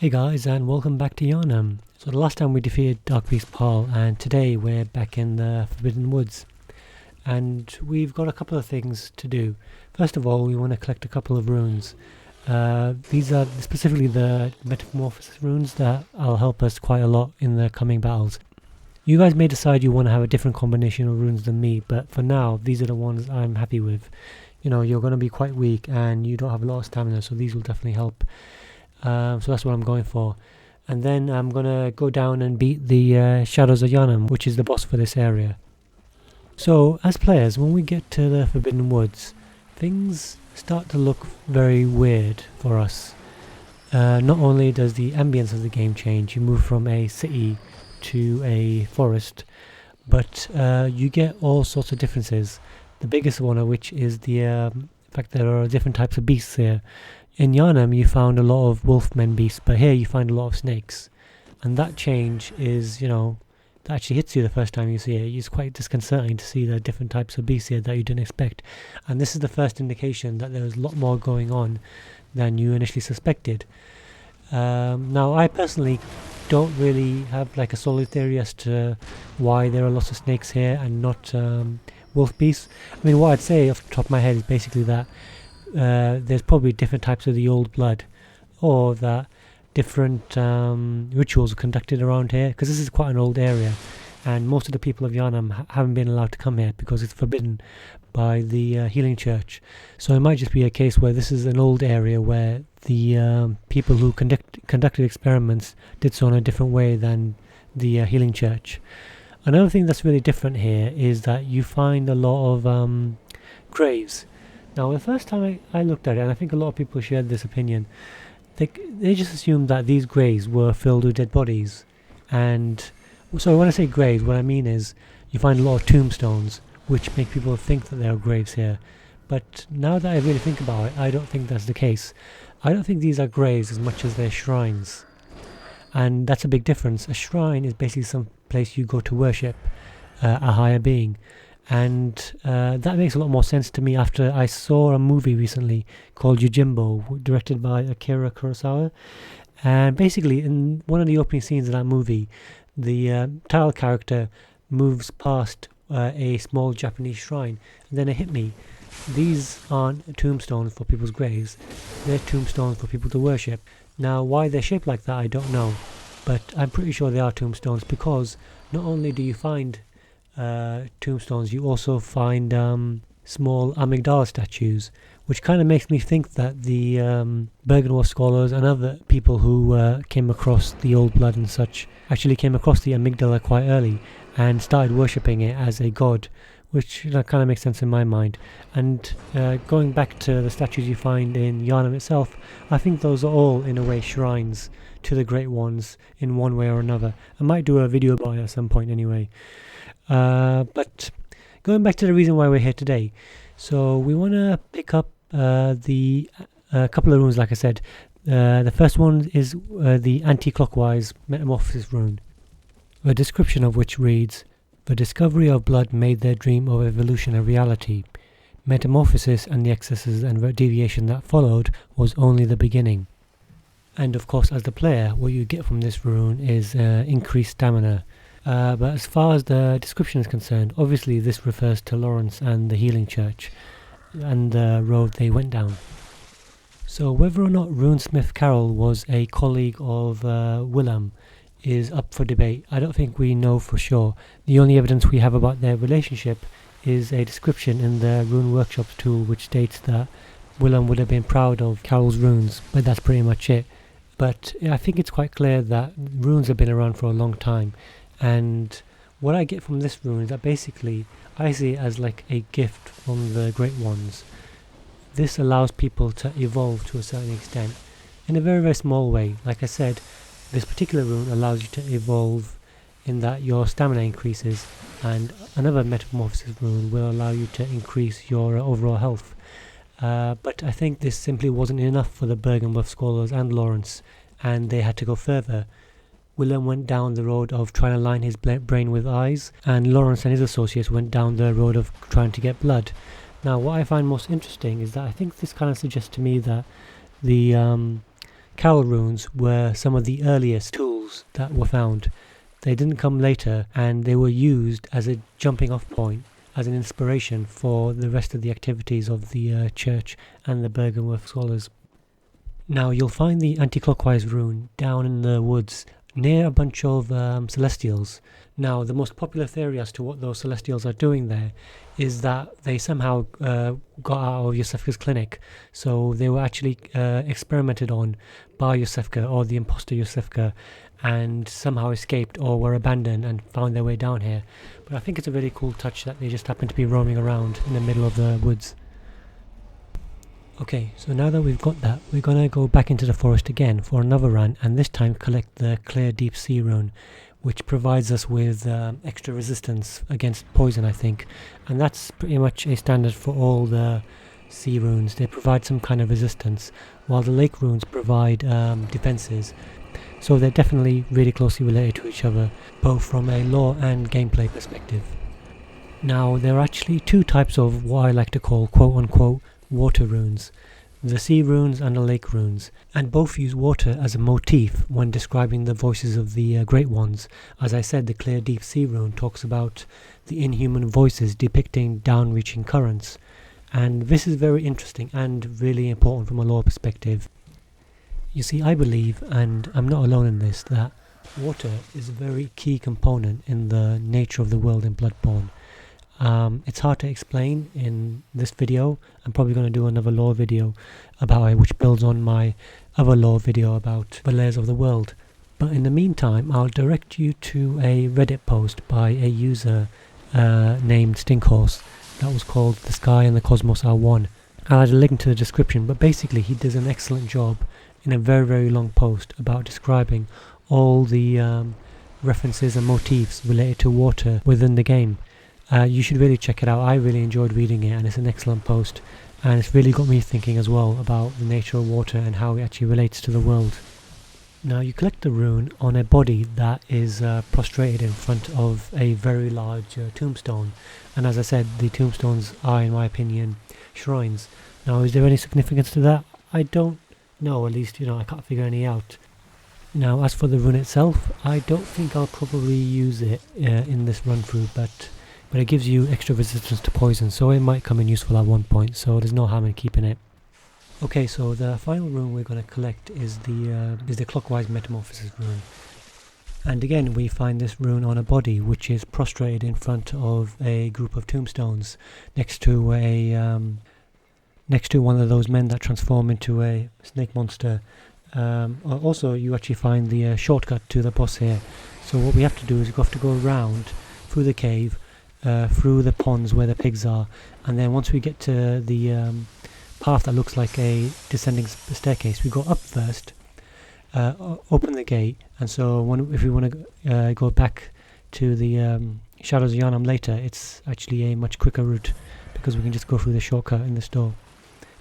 Hey guys, and welcome back to Yharnam. So the last time we defeated Dark Beast Paul, and today we're back in the Forbidden Woods. And we've got a couple of things to do. First of all, we want to collect a couple of runes. These are specifically the Metamorphosis runes that will help us quite a lot in the coming battles. You guys may decide you want to have a different combination of runes than me, but for now, these are the ones I'm happy with. You know, you're going to be quite weak and you don't have a lot of stamina, so these will definitely help. So that's what I'm going for. And then I'm going to go down and beat the Shadows of Yharnam, which is the boss for this area. So as players, when we get to the Forbidden Woods, things start to look very weird for us. Not only does the ambience of the game change, you move from a city to a forest, but you get all sorts of differences. The biggest one of which is the fact that there are different types of beasts here. In Yharnam you found a lot of wolfmen beasts, but here you find a lot of snakes. And that change is, you know, that actually hits you the first time you see it. It's quite disconcerting to see the different types of beasts here that you didn't expect. And this is the first indication that there's a lot more going on than you initially suspected. Now I personally don't really have like a solid theory as to why there are lots of snakes here and not wolf beasts. I mean, what I'd say off the top of my head is basically that there's probably different types of the old blood, or that different rituals are conducted around here, because this is quite an old area and most of the people of Yharnam haven't been allowed to come here because it's forbidden by the healing church. So it might just be a case where this is an old area where the people who conducted experiments did so in a different way than the healing church. Another thing that's really different here is that you find a lot of graves. Now, the first time I looked at it, and I think a lot of people shared this opinion, they just assumed that these graves were filled with dead bodies. And so when I say graves, what I mean is you find a lot of tombstones, which make people think that there are graves here. But now that I really think about it, I don't think that's the case. I don't think these are graves as much as they're shrines. And that's a big difference. A shrine is basically some place you go to worship a higher being. And that makes a lot more sense to me after I saw a movie recently called Yojimbo, directed by Akira Kurosawa. And basically, in one of the opening scenes of that movie, the title character moves past a small Japanese shrine. And then it hit me. These aren't tombstones for people's graves. They're tombstones for people to worship. Now, why they're shaped like that, I don't know. But I'm pretty sure they are tombstones, because not only do you find tombstones, you also find small amygdala statues, which kind of makes me think that the Bergenworth scholars and other people who came across the old blood and such actually came across the amygdala quite early and started worshipping it as a god, which kind of makes sense in my mind. And going back to the statues you find in Yharnam itself, I think those are all in a way shrines to the Great Ones in one way or another. I might do a video about it at some point anyway. But going back to the reason why we're here today, so we want to pick up the couple of runes, like I said. The first one is the anti-clockwise Metamorphosis rune, a description of which reads: "The discovery of blood made their dream of evolution a reality. Metamorphosis and the excesses and deviation that followed was only the beginning." And of course, as the player, what you get from this rune is increased stamina. But as far as the description is concerned, obviously this refers to Lawrence and the healing church and the road they went down. So whether or not runesmith Caryll was a colleague of Willem is up for debate. I don't think we know for sure. The only evidence we have about their relationship is a description in the Rune Workshops tool, which states that Willem would have been proud of Caryll's runes, but that's pretty much it. But I think it's quite clear that runes have been around for a long time. And what I get from this rune is that basically I see it as like a gift from the Great Ones. This allows people to evolve to a certain extent in a very, very small way. Like I said, this particular rune allows you to evolve in that your stamina increases, and another Metamorphosis rune will allow you to increase your overall health. But I think this simply wasn't enough for the Bergenworth scholars and Lawrence, and they had to go further. Willem went down the road of trying to line his brain with eyes, and Lawrence and his associates went down the road of trying to get blood. Now, what I find most interesting is that I think this kind of suggests to me that the Caryll Runes were some of the earliest tools that were found. They didn't come later, and they were used as a jumping off point, as an inspiration for the rest of the activities of the church and the Bergenworth scholars. Now you'll find the anti-clockwise rune down in the woods near a bunch of celestials. Now the most popular theory as to what those celestials are doing there is that they somehow got out of Yosefka's clinic, so they were actually experimented on by Yosefka, or the imposter Yosefka, and somehow escaped or were abandoned and found their way down here. But I think it's a really cool touch that they just happen to be roaming around in the middle of the woods. Okay, so now that we've got that, we're going to go back into the forest again for another run, and this time collect the Clear Deep Sea rune, which provides us with extra resistance against poison, I think. And that's pretty much a standard for all the sea runes. They provide some kind of resistance, while the lake runes provide defenses. So they're definitely really closely related to each other, both from a lore and gameplay perspective. Now, there are actually two types of what I like to call quote-unquote water runes, the sea runes and the lake runes, and both use water as a motif when describing the voices of the Great Ones. As I said, the Clear Deep Sea rune talks about the inhuman voices depicting down-reaching currents, and this is very interesting and really important from a lore perspective. You see, I believe, and I'm not alone in this, that water is a very key component in the nature of the world in Bloodborne. It's hard to explain in this video. I'm probably going to do another lore video about it, which builds on my other lore video about the layers of the world. But in the meantime, I'll direct you to a Reddit post by a user named Stinkhorse that was called The Sky and the Cosmos Are One. I'll add a link to the description, but basically he does an excellent job in a very, very long post about describing all the references and motifs related to water within the game. You should really check it out. I really enjoyed reading it, and it's an excellent post, and it's really got me thinking as well about the nature of water and how it actually relates to the world. Now, you collect the rune on a body that is prostrated in front of a very large tombstone, and as I said, the tombstones are, in my opinion, shrines. Now, is there any significance to that? I don't know, at least, I can't figure any out. Now, as for the rune itself, I don't think I'll probably use it in this run through, but it gives you extra resistance to poison, so it might come in useful at one point, so there's no harm in keeping it. Okay, so the final rune we're going to collect is the clockwise metamorphosis rune. And again, we find this rune on a body which is prostrated in front of a group of tombstones next to one of those men that transform into a snake monster. Also, you actually find the shortcut to the boss here. So what we have to do is we have to go around through the cave, through the ponds where the pigs are, and then once we get to the path that looks like a descending staircase, we go up first, open the gate, and so if we want to go back to the Shadows of Yharnam later, it's actually a much quicker route because we can just go through the shortcut in this door.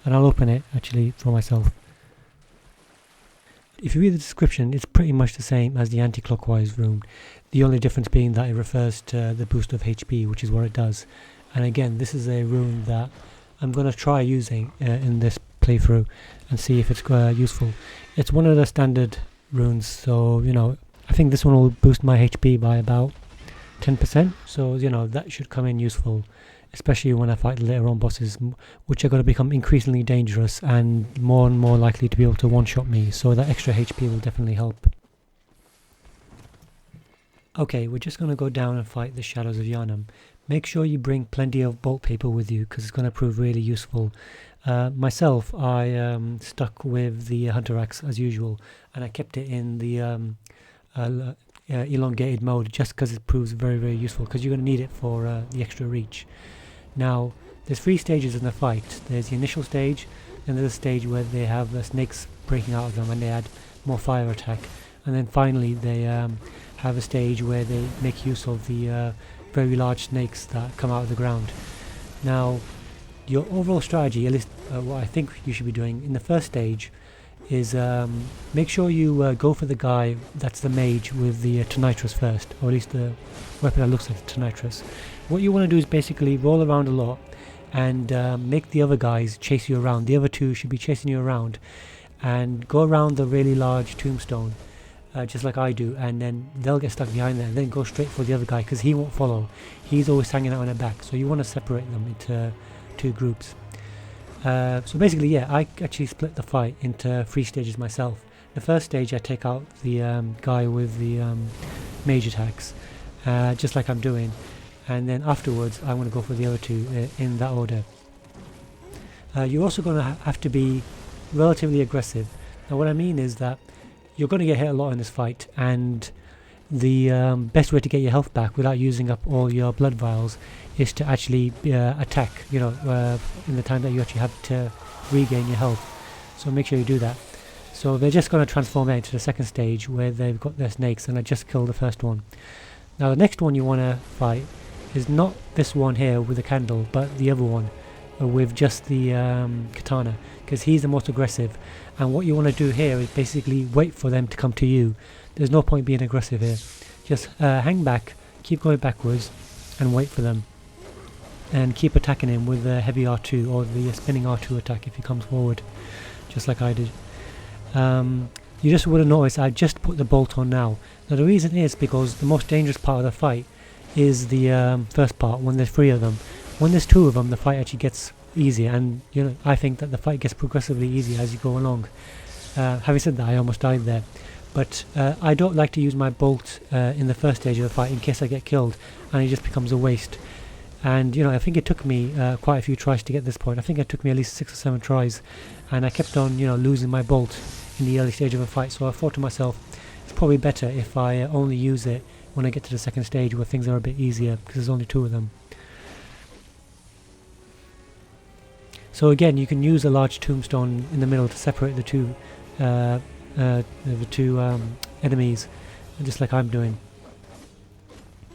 And I'll open it actually for myself. If you read the description, it's pretty much the same as the anti-clockwise rune, the only difference being that it refers to the boost of HP, which is what it does. And again, this is a rune that I'm going to try using in this playthrough and see if it's useful. It's one of the standard runes, so I think this one will boost my HP by about 10%, so that should come in useful, especially when I fight the later on bosses, which are going to become increasingly dangerous and more likely to be able to one-shot me, so that extra HP will definitely help. Okay, we're just going to go down and fight the Shadows of Yharnam. Make sure you bring plenty of bolt paper with you, because it's going to prove really useful. Myself, I stuck with the Hunter Axe as usual, and I kept it in the elongated mode just because it proves very, very useful, because you're going to need it for the extra reach. Now, there's 3 stages in the fight. There's the initial stage, then there's a stage where they have snakes breaking out of them and they add more fire attack, and then finally they have a stage where they make use of the very large snakes that come out of the ground. Now, your overall strategy, at least what I think you should be doing in the first stage, is make sure you go for the guy that's the mage with the Tonitrus first, or at least the weapon that looks like the Tonitrus. What you want to do is basically roll around a lot and make the other guys chase you around. The other 2 should be chasing you around, and go around the really large tombstone, just like I do, and then they'll get stuck behind there, and then go straight for the other guy because he won't follow. He's always hanging out on their back, so you want to separate them into 2 groups. So basically, yeah, I actually split the fight into 3 stages myself. The first stage, I take out the guy with the mage attacks, just like I'm doing, and then afterwards I want to go for the other 2 in that order. You're also going to have to be relatively aggressive. Now what I mean is that you're going to get hit a lot in this fight, and the best way to get your health back without using up all your blood vials is to actually attack, you know, in the time that you actually have to regain your health. So make sure you do that. So they're just going to transform into the second stage where they've got their snakes, and I just killed the first one. Now the next one you want to fight is not this one here with the candle, but the other one with just the katana, because he's the most aggressive. And what you want to do here is basically wait for them to come to you. There's no point being aggressive here. Just hang back, keep going backwards, and wait for them. And keep attacking him with the heavy R2 or the spinning R2 attack if he comes forward, just like I did. You just would have noticed I just put the bolt on now. Now the reason is because the most dangerous part of the fight is the first part, when there's 3 of them. When there's 2 of them, the fight actually gets easier, and you know, I think that the fight gets progressively easier as you go along. Having said that, I almost died there, but I don't like to use my bolt in the first stage of the fight in case I get killed, and it just becomes a waste. And you know, I think it took me quite a few tries to get this point. I think it took me at least 6 or 7 tries, and I kept on, you know, losing my bolt in the early stage of a fight. So I thought to myself, it's probably better if I only use it when I get to the second stage where things are a bit easier, because there's only 2 of them. So again, you can use a large tombstone in the middle to separate the 2 enemies, just like I'm doing,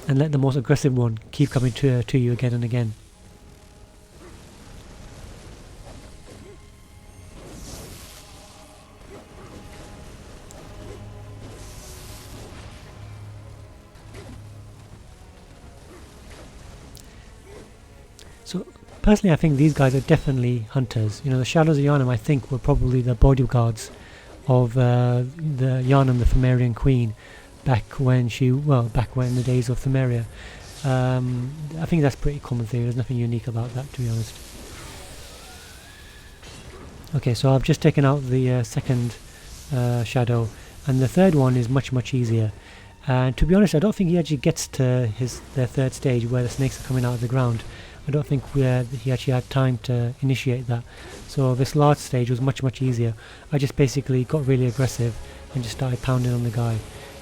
and let the most aggressive one keep coming to you again and again. So personally, I think these guys are definitely hunters. You know, the Shadows of Yharnam, I think, were probably the bodyguards of the Yharnam, the Pthumerian queen, back when in the days of Pthumeria. I think that's pretty common theory. There's nothing unique about that, to be honest. Okay, so I've just taken out the second shadow, and the third one is much easier. And to be honest, I don't think he actually gets to their third stage where the snakes are coming out of the ground. I don't think he actually had time to initiate that. So this large stage was much easier. I just basically got really aggressive and just started pounding on the guy.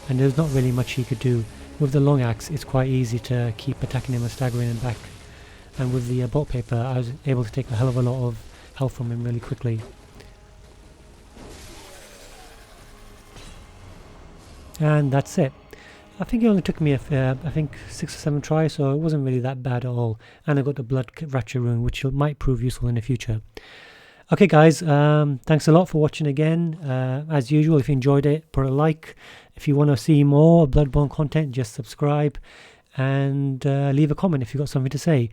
And there's not really much he could do. With the long axe, it's quite easy to keep attacking him and staggering him back. And with the bolt paper, I was able to take a hell of a lot of health from him really quickly. And that's it. I think it only took me I think 6 or 7 tries, so it wasn't really that bad at all. And I got the Blood Rapture rune, which might prove useful in the future. Okay guys, thanks a lot for watching again. As usual, if you enjoyed it, put a like. If you want to see more Bloodborne content, just subscribe. And leave a comment if you've got something to say.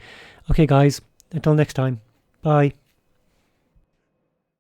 Okay guys, until next time, bye.